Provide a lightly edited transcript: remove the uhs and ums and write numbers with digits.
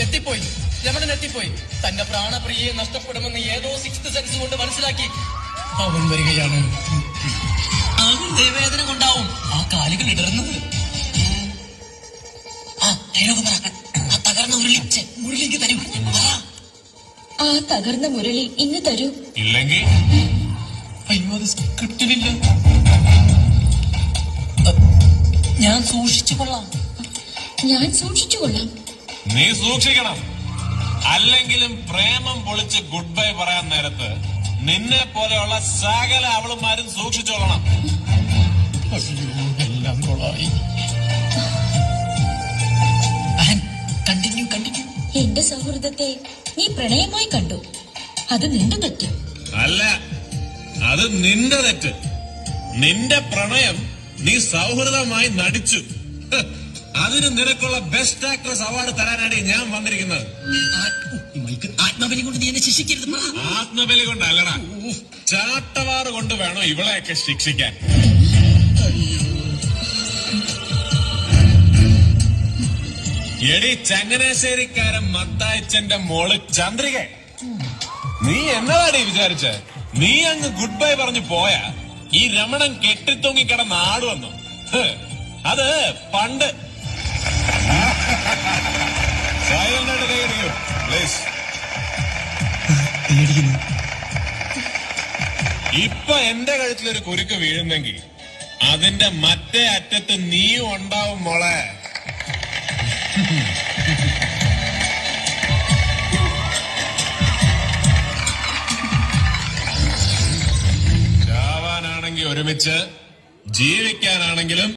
എത്തിപ്പോയി, രമണൻ എത്തിപ്പോയി. തന്റെ പ്രാണപ്രിയയെ നഷ്ടപ്പെടുമെന്ന് ഏതോ sixth sense കൊണ്ട് മനസ്സിലാക്കി അവൻ വരികയാണ്. അവൻ വേദന കൊണ്ടാവും ആ കാലുകൾ ഇടർന്നത്. ആ തകർന്ന മുരളിക്ക് തരൂ. ആ തകർന്ന മുരളി ഇന്ന് തരൂ. ഇല്ലെങ്കിൽ അയ്യോ, അത് കിട്ടില്ല. ഞാൻ സൂക്ഷിച്ചു കൊള്ളാം. നീ സൂക്ഷിക്കണം. അല്ലെങ്കിലും പ്രേമം പൊളിച്ച് ഗുഡ് ബൈ പറയാൻ നേരത്ത് നിന്നെ പോലെയുള്ള സകല അവളുമാരും സൂക്ഷിച്ചോളണം. എല്ലാം കൊളായി. കണ്ടിന്യൂ. എന്റെ സൗഹൃദത്തെ നീ പ്രണയമായി കണ്ടു. അത് നിന്റെ തെറ്റ് അല്ല, അത് നിന്റെ തെറ്റ്. നിന്റെ പ്രണയം നീ സൗഹൃദമായി നടിച്ചു. അതിന് നിനക്കുള്ള ബെസ്റ്റ് ആക്ട്രസ് അവാർഡ് തരാനാണ് ഞാൻ വന്നിരിക്കുന്നത്. ആത്മബലി കൊണ്ട് നീ എന്നെ ശിക്ഷിക്കരുത്. ആത്മബലി കൊണ്ടല്ലടാ, ചാട്ടവാറ് കൊണ്ട് വേണം ഇവളെയൊക്കെ ശിക്ഷിക്കാൻ. എടി ചങ്ങനാശ്ശേരിക്കാരൻ മത്തായച്ചന്റെ മോള് ചന്ദ്രിക, നീ എന്നതാടി വിചാരിച്ച? നീ അങ്ങ് ഗുഡ് ബൈ പറഞ്ഞു പോയാ ഈ രമണൻ കെട്ടിത്തൂങ്ങിക്കിടന്ന് ആടുവന്നു. അത് പണ്ട്. സൈലന്റായിട്ട് കൈയടിക്കൂ പ്ലീസ്. ഇപ്പൊ എന്റെ കഴുത്തിലൊരു കുരുക്ക് വീഴുന്നെങ്കിൽ അതിന്റെ മറ്റേ അറ്റത്ത് നീയും ഉണ്ടാവും മോളെ. ചാവാനാണെങ്കിൽ ഒരുമിച്ച്, ജീവിക്കാനാണെങ്കിലും